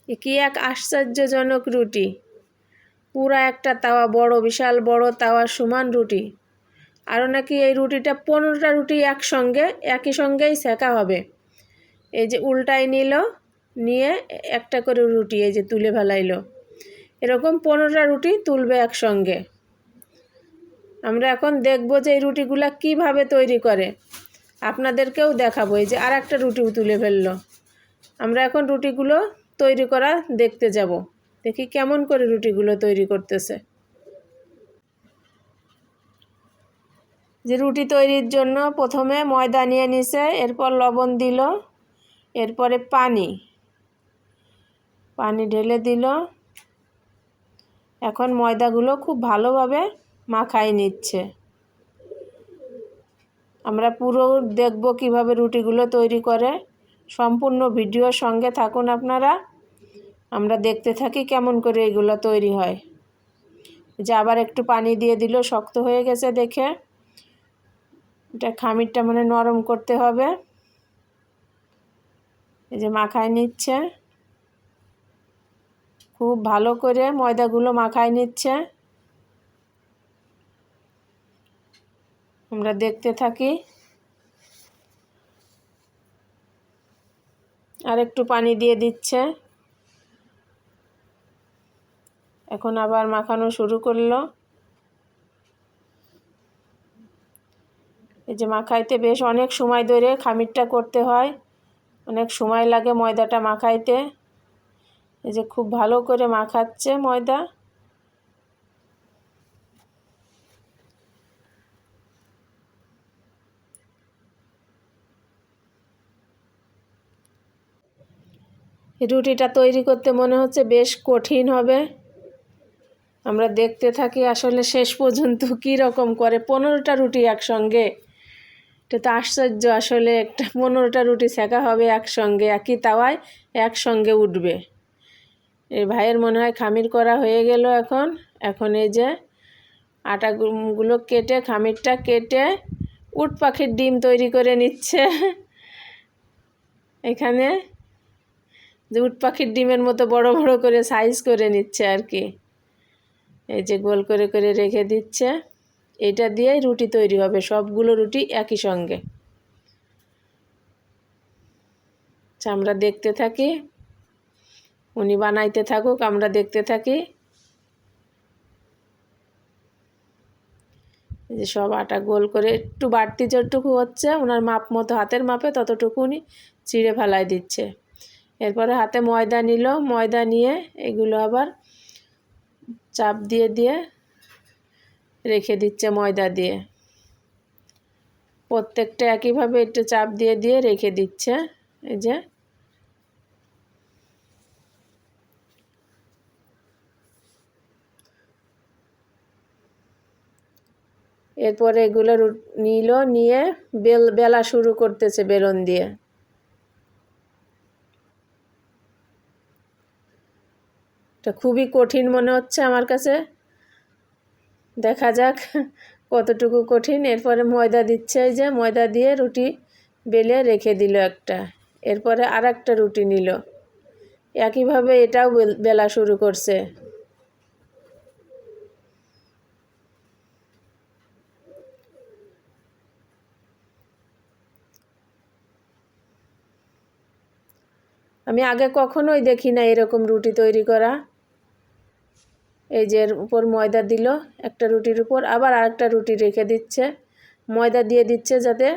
এ কি এক আশ্চর্যজনক রুটি! পুরা একটা তাওয়া, বড় বিশাল বড় তাওয়ার সমান রুটি। আরও নাকি এই রুটিটা 15টা রুটি একই সঙ্গেই সেঁকা হবে। এই যে উল্টাই নিল, নিয়ে একটা করে রুটি এই যে তুলে ফেলাইলো। এরকম 15টা রুটি তুলবে একসঙ্গে। আমরা এখন দেখব যে এই রুটিগুলা কিভাবে তৈরি করে, আপনাদেরকেও দেখাবো। এই যে আর একটা রুটিও তুলে ফেললো। আমরা এখন রুটিগুলো তৈরি করা দেখতে যাব। দেখি কেমন করে রুটিগুলো তৈরি করতেছে। যে রুটি তৈরির জন্য প্রথমে ময়দা নিয়ে নিছে, এরপর লবণ দিল, এরপরে পানি ঢেলে দিল। এখন ময়দাগুলো খুব ভালোভাবে মাখাই নিচ্ছে। আমরা পুরো দেখব কিভাবে রুটিগুলো তৈরি করে। সম্পূর্ণ ভিডিওর সঙ্গে থাকুন আপনারা। আমরা দেখতে থাকি কেমন করে এগুলো তৈরি হয়। যে আবার একটু পানি দিয়ে দিল, শক্ত হয়ে গেছে দেখে। এটা খামিরটা মানে নরম করতে হবে। এই যে মাখায় নিচ্ছে, খুব ভালো করে ময়দাগুলো মাখায় নিচ্ছে। আমরা দেখতে থাকি। আর একটু পানি দিয়ে দিচ্ছে। এখন আবার মাখানো শুরু করলো। এই যে মাখাইতে বেশ অনেক সময় ধরে খামিরটা করতে হয়, অনেক সময় লাগে ময়দাটা মাখাইতে। এই যে খুব ভালো করে মাখাচ্ছে ময়দা। রুটিটা তৈরি করতে মনে হচ্ছে বেশ কঠিন হবে। আমরা দেখতে থাকি আসলে শেষ পর্যন্ত কী রকম করে। 15টা রুটি একসঙ্গে, এটা তো আশ্চর্য আসলে। একটা 15টা রুটি সেঁকা হবে একসঙ্গে, একই তাওয়ায় একসঙ্গে উঠবে। এই ভাইয়ের মনে হয় খামির করা হয়ে গেল। এখন এই যে আটাগুলো কেটে, খামিরটা কেটে উট পাখির ডিম তৈরি করে নিচ্ছে। এখানে যে উট পাখির ডিমের মতো বড় বড় করে সাইজ করে নিচ্ছে আর কি। এই যে গোল করে করে রেখে দিচ্ছে। এটা দিয়েই রুটি তৈরি হবে, সবগুলো রুটি একই সঙ্গে। আমরা দেখতে থাকি, উনি বানাইতে থাকুক, আমরা দেখতে থাকি। এই যে সব আটা গোল করে একটু বাড়তি যতটুকু হচ্ছে ওনার মাপ মতো, হাতের মাপে ততটুকু উনি চিড়ে ফেলাই দিচ্ছে। এরপরে হাতে ময়দা নিল, ময়দা নিয়ে এগুলো আবার চাপ দিয়ে দিয়ে রেখে দিচ্ছে ময়দা দিয়ে। প্রত্যেকটা একইভাবে একটু চাপ দিয়ে দিয়ে রেখে দিচ্ছে। এই যে এরপরে এগুলো নিল, নিয়ে বেলা শুরু করতেছে বেলন দিয়ে। এটা খুবই কঠিন মনে হচ্ছে আমার কাছে, দেখা যাক কতটুকু কঠিন। এরপরে ময়দা দিচ্ছে, এই যে ময়দা দিয়ে রুটি বেলে রেখে দিল একটা। এরপরে আর একটা রুটি নিল, একইভাবে এটাও বেলা শুরু করছে। আমি আগে কখনোই দেখি না এরকম রুটি তৈরি করা। এই যে উপর ময়দা দিল একটা রুটির উপর, আবার আরেকটা রুটি রেখে দিচ্ছে, ময়দা দিয়ে দিচ্ছে যাতে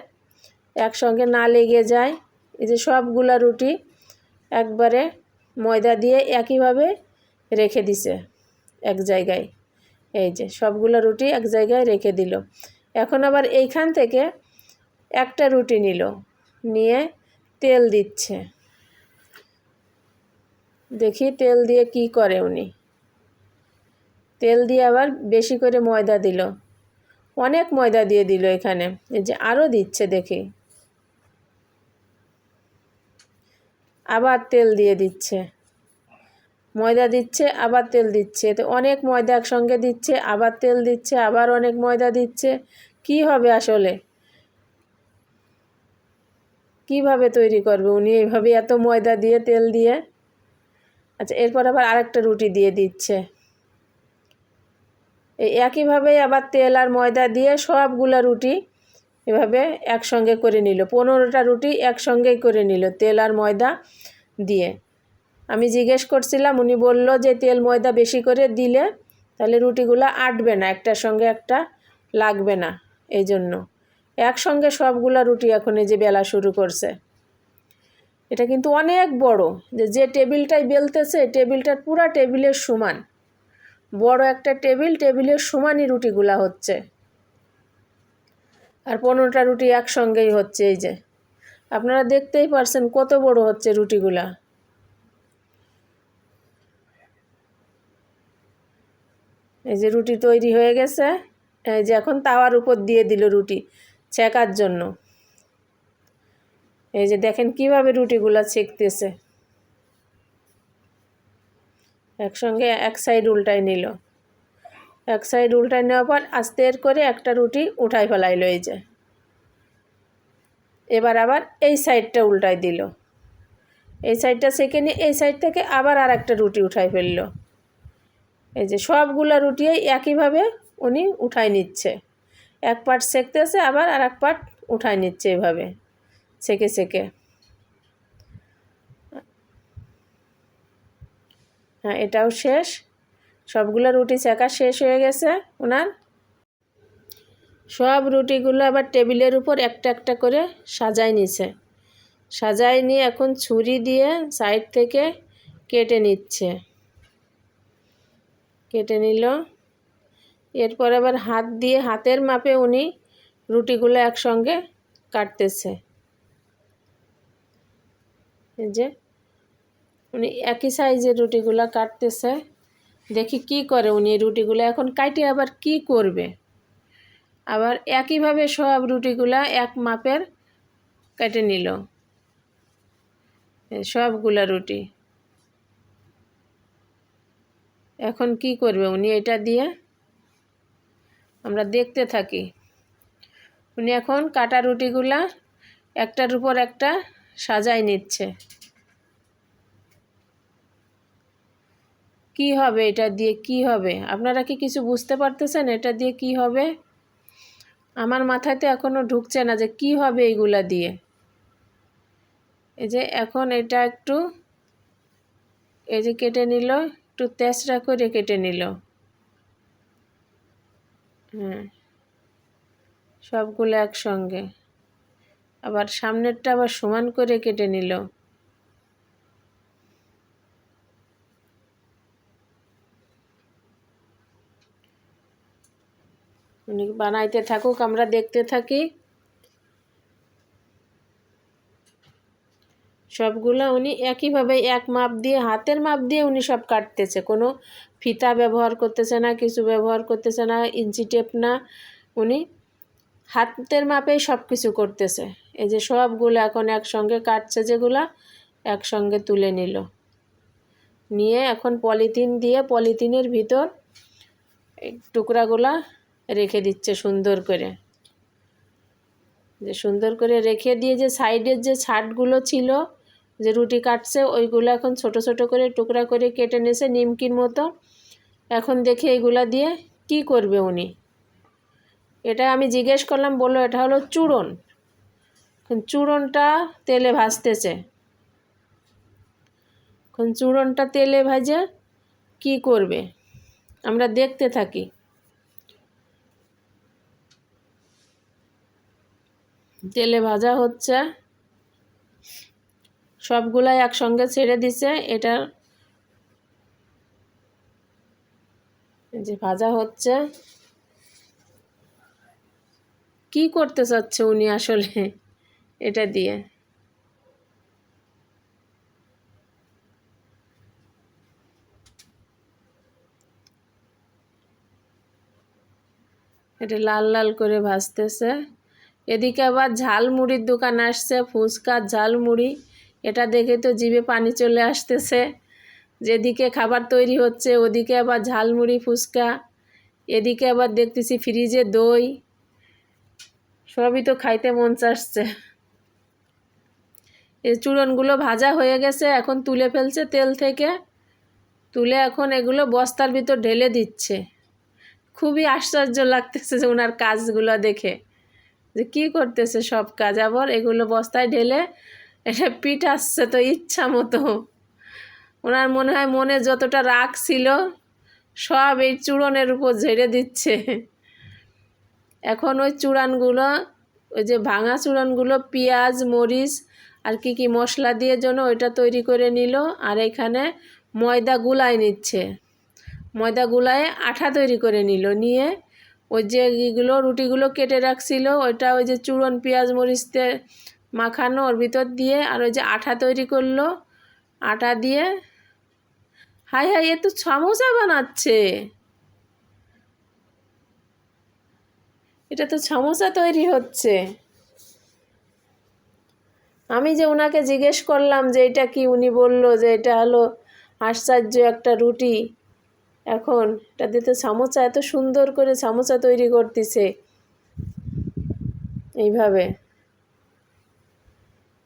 একসঙ্গে না লেগে যায়। এই যে সবগুলা রুটি একবারে ময়দা দিয়ে একইভাবে রেখে দিছে এক জায়গায়। এই যে সবগুলো রুটি এক জায়গায় রেখে দিল। এখন আবার এইখান থেকে একটা রুটি নিল, নিয়ে তেল দিচ্ছে। দেখি তেল দিয়ে কি করে উনি। তেল দিয়ে আবার বেশি করে ময়দা দিল, অনেক ময়দা দিয়ে দিল এখানে। এই যে আরও দিচ্ছে দেখি, আবার তেল দিয়ে দিচ্ছে, ময়দা দিচ্ছে আবার তেল দিচ্ছে। তো অনেক ময়দা একসঙ্গে দিচ্ছে, আবার তেল দিচ্ছে, আবার অনেক ময়দা দিচ্ছে। কি হবে আসলে, কিভাবে তৈরি করবে উনি এইভাবে এত ময়দা দিয়ে তেল দিয়ে? আচ্ছা, এরপর আবার আরেকটা রুটি দিয়ে দিচ্ছে। এই একইভাবেই আবার তেল আর ময়দা দিয়ে সবগুলা রুটি এভাবে একসঙ্গে করে নিল। 15টা রুটি একসঙ্গেই করে নিল তেল আর ময়দা দিয়ে। আমি জিজ্ঞেস করছিলাম, উনি বলল যে তেল ময়দা বেশি করে দিলে তাহলে রুটিগুলো আটবে না, একটার সঙ্গে একটা লাগবে না, এই জন্য একসঙ্গে সবগুলা রুটি এখন এই যে বেলা শুরু করছে। এটা কিন্তু অনেক বড়, যে টেবিলটাই বেলতেছে টেবিলটার পুরা টেবিলের সমান, বড় একটা টেবিলের সমানই রুটিগুলা হচ্ছে। আর 15টা রুটি একসঙ্গেই হচ্ছে। এই যে আপনারা দেখতেই পারছেন কত বড় হচ্ছে রুটিগুলা। এই যে রুটি তৈরি হয়ে গেছে। এই যে এখন তাওয়ার উপর দিয়ে দিল রুটি ছেঁকার জন্য। এই যে দেখেন কিভাবে রুটিগুলা ছেঁকতেছে। একসঙ্গে এক সাইড উল্টাই নিল, এক সাইড উল্টাই নেওয়ার পর আস্তে করে একটা রুটি উঠাই ফেলাইলো। এই যে এবার আবার এই সাইডটা উল্টাই দিল, এই সাইডটা সেকে নিয়ে এই সাইড থেকে আবার আর একটা রুটি উঠাই ফেললো। এই যে সবগুলা রুটি একইভাবে উনি উঠাই নিচ্ছে, এক পার্ট সেকতেছে আবার আর এক পার্ট উঠাই নিচ্ছে, এভাবে সেকে সেকে। হ্যাঁ, এটাও শেষ, সবগুলো রুটি সেকা শেষ হয়ে গেছে ওনার। সব রুটিগুলো আবার টেবিলের উপর একটা একটা করে সাজাই নিছে, সাজাই নিয়ে এখন ছুরি দিয়ে সাইড থেকে কেটে নিচ্ছে, কেটে নিল। এরপর আবার হাত দিয়ে হাতের মাপে উনি রুটিগুলো একসঙ্গে কাটতেছে। এই যে উনি একই সাইজের রুটিগুলো কাটতেছে। দেখি কি করে উনি এই রুটিগুলো এখন কাটে আবার কি করবে। আবার একইভাবে সব রুটিগুলা এক মাপের কেটে নিল, সবগুলা রুটি। এখন কি করবে উনি এটা দিয়ে, আমরা দেখতে থাকি। উনি এখন কাটা রুটিগুলা একটার উপর একটা সাজাই নিচ্ছে। কি হবে এটা দিয়ে, কি হবে আপনারা কি কিছু বুঝতে পারতেছেন এটা দিয়ে কি হবে? আমার মাথায় তো এখনো ঢুকছে না যে কি হবে এইগুলা দিয়ে। এই যে এখন এটা একটু এই যে কেটে নিল, একটু তেঁচড়া করে কেটে নিল। হ্যাঁ, সবগুলো একসঙ্গে। আবার সামনেরটা আবার সমান করে কেটে নিল। উনি বানাইতে থাকুক, আমরা দেখতে থাকি। সবগুলো উনি একইভাবে এক মাপ দিয়ে হাতের মাপ দিয়ে উনি সব কাটতেছে, কোনো ফিতা ব্যবহার করতেছে না, কিছু ব্যবহার করতেছে না, ইঞ্চি টেপ না, উনি হাতের মাপেই সব কিছু করতেছে। এই যে সবগুলো এখন একসঙ্গে কাটছে, যেগুলা একসঙ্গে তুলে নিল, নিয়ে এখন পলিথিন দিয়ে পলিথিনের ভিতর এই টুকরাগুলা রেখে দিচ্ছে সুন্দর করে। যে সুন্দর করে রেখে দিয়ে যে সাইডের যে ছাটগুলো ছিল যে রুটি কাটছে ওইগুলো এখন ছোট ছোট করে টুকরা করে কেটে নিয়েছে নিমকির মতো। এখন দেখি এইগুলা দিয়ে কি করবে উনি। এটা আমি জিজ্ঞেস করলাম, বললো এটা হলো চূড়ন। চূড়নটা তেলে ভাজতেছে, এখন চূড়নটা তেলে ভাজে কি করবে আমরা দেখতে থাকি। তেলে ভাজা হচ্ছে, সবগুলাই একসঙ্গে ছেড়ে দিছে। এটা যে ভাজা হচ্ছে, কি করতে চাচ্ছে উনি আসলে এটা দিয়ে। এটা লাল লাল করে ভাজতেছে। এদিকে আবার ঝালমুড়ির দোকান আসছে, ফুচকা ঝালমুড়ি। এটা দেখে তো জিভে পানি চলে আসতেছে। যেদিকে খাবার তৈরি হচ্ছে ওদিকে আবার ঝালমুড়ি ফুচকা, এদিকে আবার দেখতেছি ফ্রিজে দই, সবই তো খাইতে মন চাচ্ছে। এই চূড়নগুলো ভাজা হয়ে গেছে, এখন তুলে ফেলছে তেল থেকে। তুলে এখন এগুলো বস্তার ভিতর ঢেলে দিচ্ছে। খুবই আশ্চর্য লাগতেছে যে ওনার কাজগুলো দেখে, যে কি করতেছে সব কাজ, আবার এগুলো বস্তায় ঢেলে এটা পিঠাচ্ছে তো ইচ্ছা মতো। ওনার মনে হয় মনে যতটা রাগ ছিল সব এই চূড়নের উপর ঝেড়ে দিচ্ছে। এখন ওই চূড়ানগুলো, ওই যে ভাঙা চূড়ানগুলো পেঁয়াজ মরিচ আর কি কি মশলা দিয়ে জন্য ওইটা তৈরি করে নিল। আর এখানে ময়দা গুলায় নিচ্ছে, ময়দা গুলায় আঠা তৈরি করে নিল, নিয়ে ওই যে এগুলো রুটিগুলো কেটে রাখছিল ওইটা ওই যে চূড়ন পেঁয়াজ মরিচতে মাখানো ওর ভিতর দিয়ে আর ওই যে আঠা তৈরি করলো, আটা দিয়ে হাই হাই এ তো সমোসা বানাচ্ছে, এটা তো সমোসা তৈরি হচ্ছে। আমি যে ওনাকে জিজ্ঞেস করলাম যে এটা কি, উনি বলল যে এটা হলো আশ্চর্য একটা রুটি। এখন এটা দিয়ে তো সমোসা, এত সুন্দর করে সমোসা তৈরি করতেছে এইভাবে।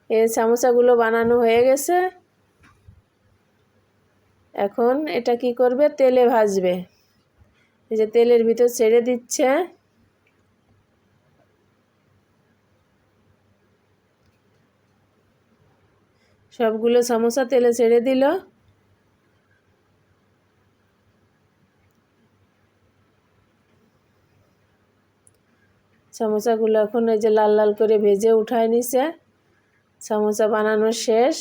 এই সমোসাগুলো বানানো হয়ে গেছে, এখন এটা কি করবে, তেলে ভাজবে। এই যে তেলের ভিতর ছেড়ে দিচ্ছে, সবগুলো সমোসা তেলে ছেড়ে দিল। সমোসাগুলো এখন এই যে লাল লাল করে ভেজে উঠায় নিছে। সমোসা বানানো শেষ।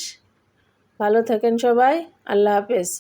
ভালো থাকেন সবাই, আল্লাহ হাফেজ।